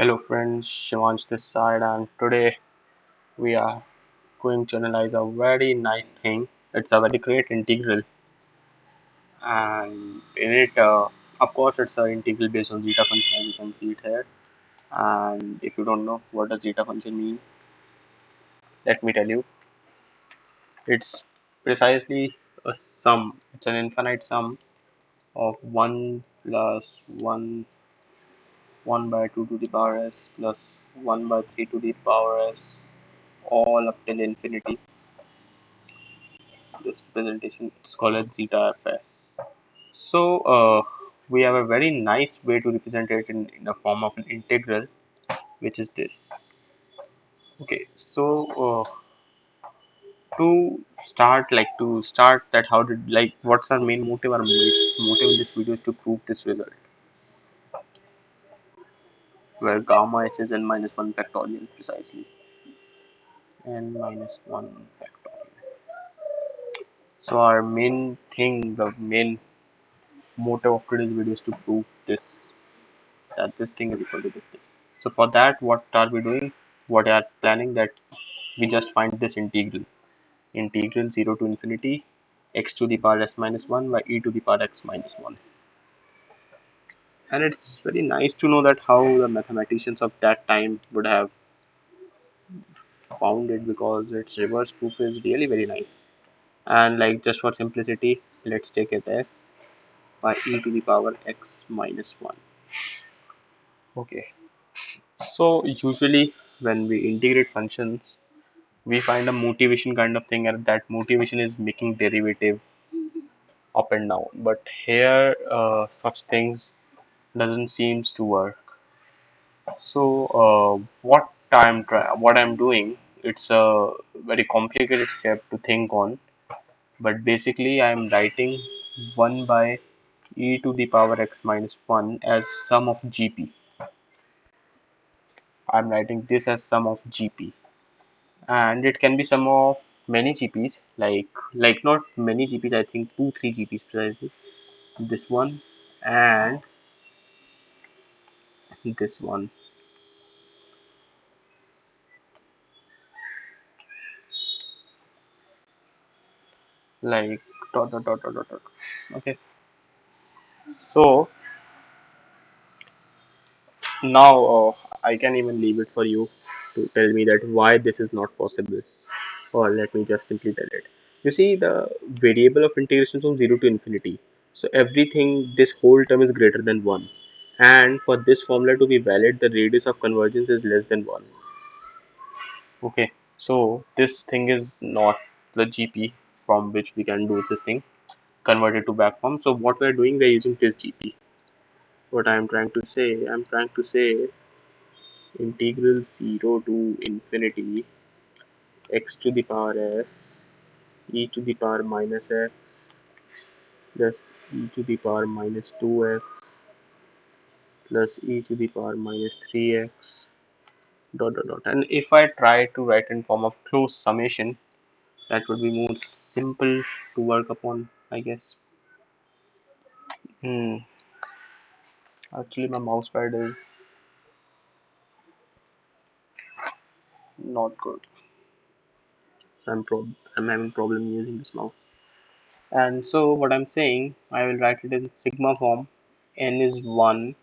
Hello friends, Shivansh this side, and today we are going to analyze a very nice thing. It's a very great integral, and in it, of course, it's an integral based on zeta function, as you can see it here. And if you don't know what does zeta function mean, let me tell you. It's precisely a sum. It's an infinite sum of 1 plus 1, 1 by 2 to the power s plus 1 by 3 to the power s, all up till infinity. This presentation is called as zeta fs. So we have a very nice way to represent it in the form of an integral, which is this. Okay, so to start that, how did, like, what's our main motive? Our motive in this video is to prove this result, where gamma s is n minus 1 factorial, precisely n minus 1 factorial. So our main thing, the main motive of today's video is to prove this, that this thing is equal to this thing. So for that, what are we doing? What are planning that we just find this integral 0 to infinity x to the power s minus 1 by e to the power x minus 1. And it's very nice to know that how the mathematicians of that time would have found it, because its reverse proof is really very nice. And like, just for simplicity, let's take it as by e to the power x minus 1. Okay, so usually when we integrate functions, we find a motivation kind of thing, and that motivation is making derivative up and down. But here, such things doesn't seems to work. So what I'm doing, it's a very complicated step to think on, but basically I'm writing 1 by e to the power x minus 1 as sum of gp. I'm writing this as sum of gp, and it can be sum of many GPs, like not many GPs, I think 2 3 GPs precisely. This one and this one, like dot. Okay, so now I can even leave it for you to tell me that why this is not possible, or let me just simply tell it. You see, the variable of integration from 0 to infinity, so everything, this whole term is greater than 1, and for this formula to be valid, the radius of convergence is less than 1. Okay, so this thing is not the GP from which we can do this thing, convert it to back form. So what we're doing, we're using this GP. What I'm trying to say integral 0 to infinity x to the power s e to the power minus x plus e to the power minus 2x plus e to the power minus 3x dot. And if I try to write in form of closed summation, that would be more simple to work upon, I guess. Actually, my mouse pad is not good. I'm having problem using this mouse. And so what I'm saying, I will write it in sigma form. N is 1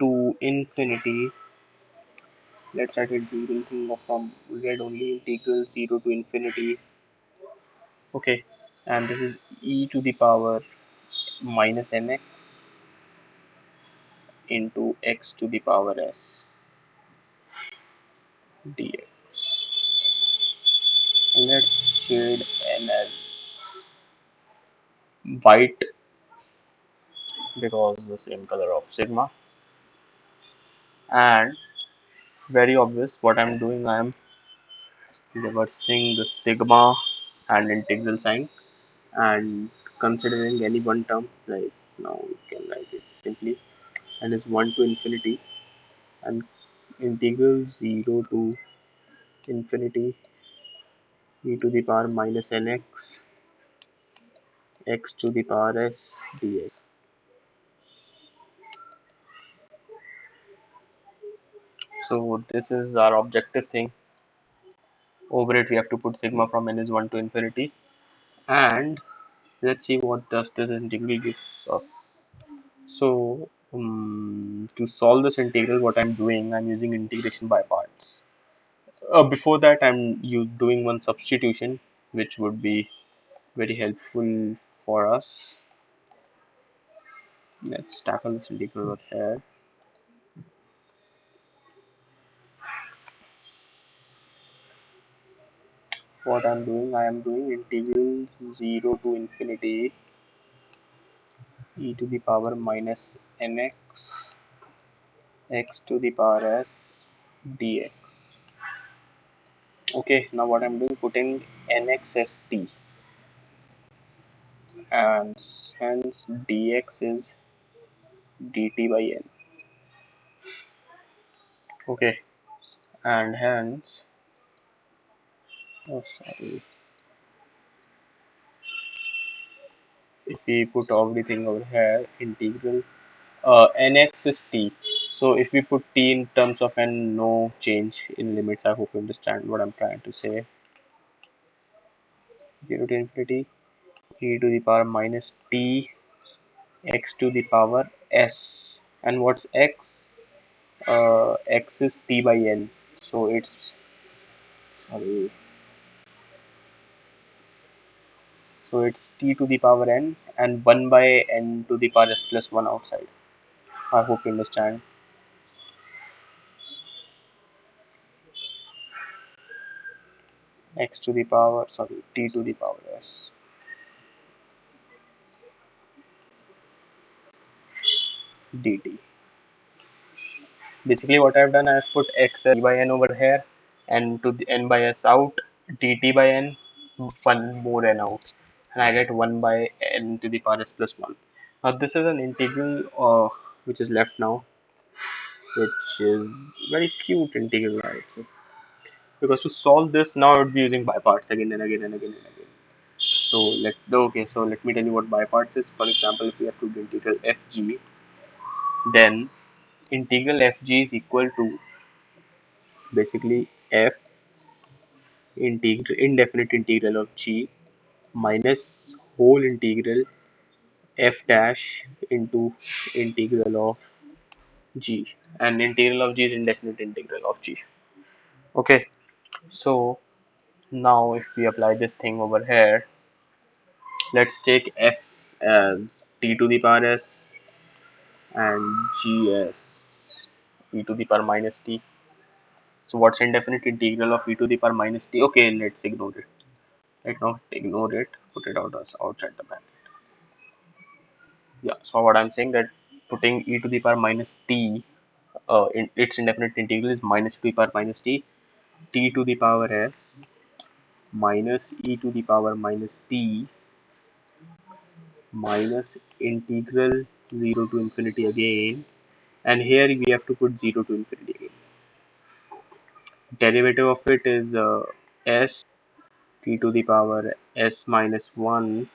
to infinity. Let's write it using thing of from read only, integral 0 to infinity. Okay, and this is e to the power minus nx into x to the power s dx. Let's shade n as white, because the same color of sigma. And very obvious, what I'm doing, I'm reversing the sigma and integral sign, and considering any one term, like now we can write it simply, and is 1 to infinity, and integral 0 to infinity e to the power minus nx x to the power s dx. So this is our objective thing. Over it we have to put sigma from n is 1 to infinity, and let's see what does this integral give us. So to solve this integral, what I'm doing, I'm using integration by parts. Before that, I'm doing one substitution, which would be very helpful for us. Let's tackle this integral over here. What I'm doing, I am doing integral 0 to infinity e to the power minus nx x to the power s dx. Okay, now what I'm doing, putting nx as t, and hence dx is dt by n. Okay, and hence, oh sorry, if we put everything over here, integral nx is t. So if we put t in terms of n, no change in limits. I hope you understand what I'm trying to say. 0 to infinity e to the power minus t x to the power s. And what's x? X is t by n. So it's, sorry, so it's t to the power n and 1 by n to the power s plus 1 outside. I hope you understand. X to the power, sorry, t to the power s dt. Basically, what I've done, I've put x as t by n over here, and to the n by s out, dt by n, one more n out, and I get 1 by n to the power s plus 1. Now, this is an integral which is left now, which is very cute integral, I would say. Because to solve this, now I would be using by parts again and again and again and again. So let me tell you what by parts is. For example, if we have to do integral fg, then integral fg is equal to basically f indefinite integral of g minus whole integral f dash into integral of g, and integral of g is indefinite integral of g. Okay, so now if we apply this thing over here, let's take f as t to the power s and g as e to the power minus t. So what's indefinite integral of e to the power minus t? Okay, let's ignore it. Let's not ignore it, put it out as outside the bracket. Yeah, so what I'm saying, that putting e to the power minus t, its indefinite integral is minus e to the power minus t to the power s minus e to the power minus t minus integral 0 to infinity again, and here we have to put 0 to infinity again. Derivative of it is s t to the power s minus 1,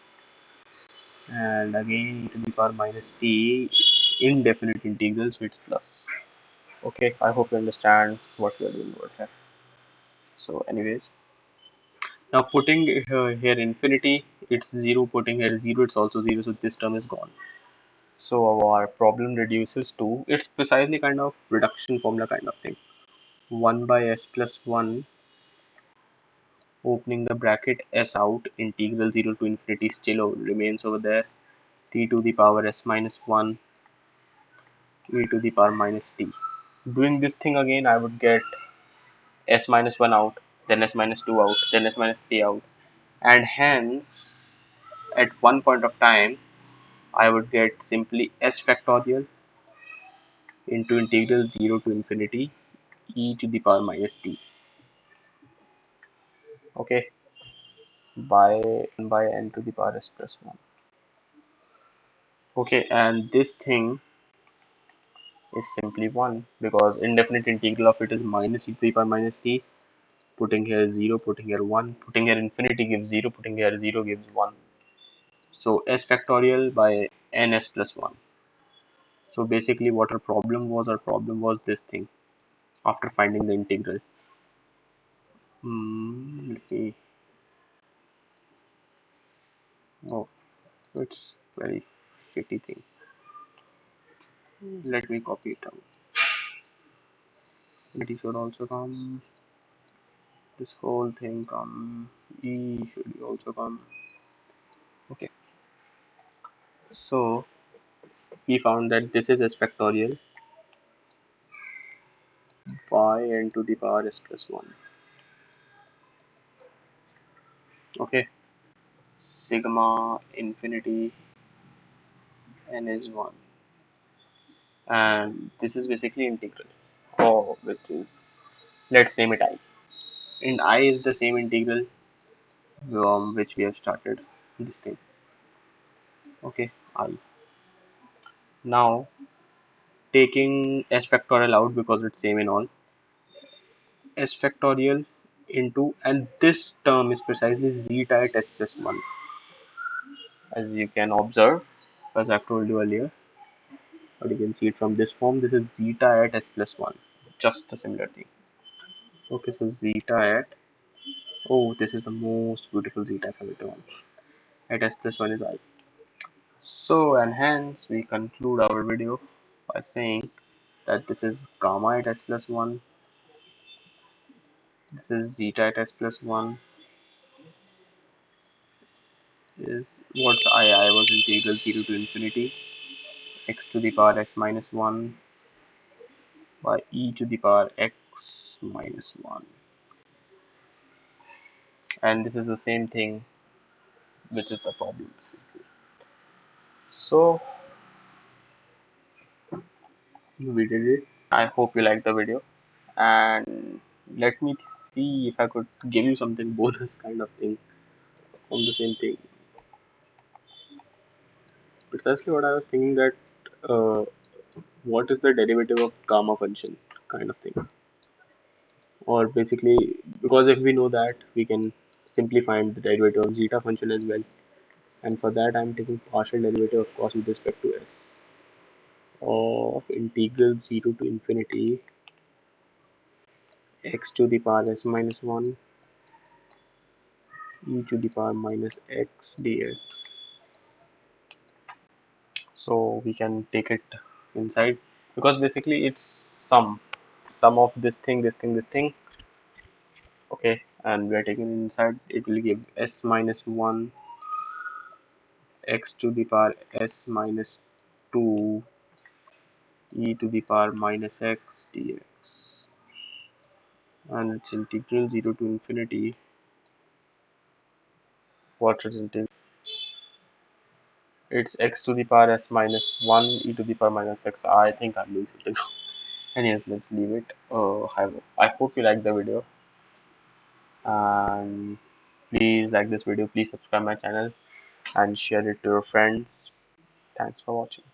and again e to the power minus t. It's indefinite integral, so it's plus. Okay, I hope you understand what we are doing over here. So anyways, now putting here infinity, it's 0, putting here 0, it's also 0, so this term is gone. So our problem reduces to, it's precisely kind of reduction formula kind of thing. 1 by s plus 1, opening the bracket, s out, integral 0 to infinity still remains over there, t to the power s minus 1 e to the power minus t. Doing this thing again, I would get s minus 1 out, then s minus 2 out, then s minus 3 out, and hence at one point of time I would get simply s factorial into integral 0 to infinity e to the power minus t. Okay, by n to the power s plus 1. Okay, and this thing is simply 1 because indefinite integral of it is minus e to the power minus t. Putting here 0, putting here 1, putting here infinity gives 0, putting here 0 gives 1. So s factorial by ns plus 1. So basically what our problem was this thing. after finding the integral. Let me. Oh, it's very shitty thing. Let me copy it down. It should also come. This whole thing come. E should also come. Okay. So we found that this is s factorial by n to the power s plus 1. Okay. Sigma infinity n is 1. And this is basically integral. Oh, which is, let's name it I. And I is the same integral which we have started this thing. Okay, I. Now taking s factorial out because it's same in all. S factorial into, and this term is precisely zeta at s plus 1, as you can observe, as I've told you earlier, but you can see it from this form. This is zeta at s plus 1, just a similar thing. Okay, so zeta at, oh, this is the most beautiful zeta I've ever drawn. At s plus 1 is I. So, and hence we conclude our video by saying that this is gamma at s plus 1, this is zeta at s plus 1, is what's I was integral 0 to infinity x to the power s minus 1 by e to the power x minus 1. And this is the same thing which is the problem basically. So we did it. I hope you liked the video, and let me see if I could give you something bonus kind of thing from the same thing. Precisely what I was thinking, that uh, what is the derivative of gamma function kind of thing, or basically, because if we know that, we can simply find the derivative of zeta function as well. And for that I'm taking partial derivative of course with respect to s of integral 0 to infinity x to the power s minus 1 e to the power minus x dx. So we can take it inside, because basically it's sum of this thing, this thing, this thing. Okay, and we are taking it inside. It will give s minus 1 x to the power s minus 2 e to the power minus x dx, and its integral 0 to infinity. What is integral? It's x to the power s minus 1 e to the power minus x. I think I'm doing something wrong. Anyways, let's leave it. I hope you liked the video, and please like this video, please subscribe my channel and share it to your friends. Thanks for watching.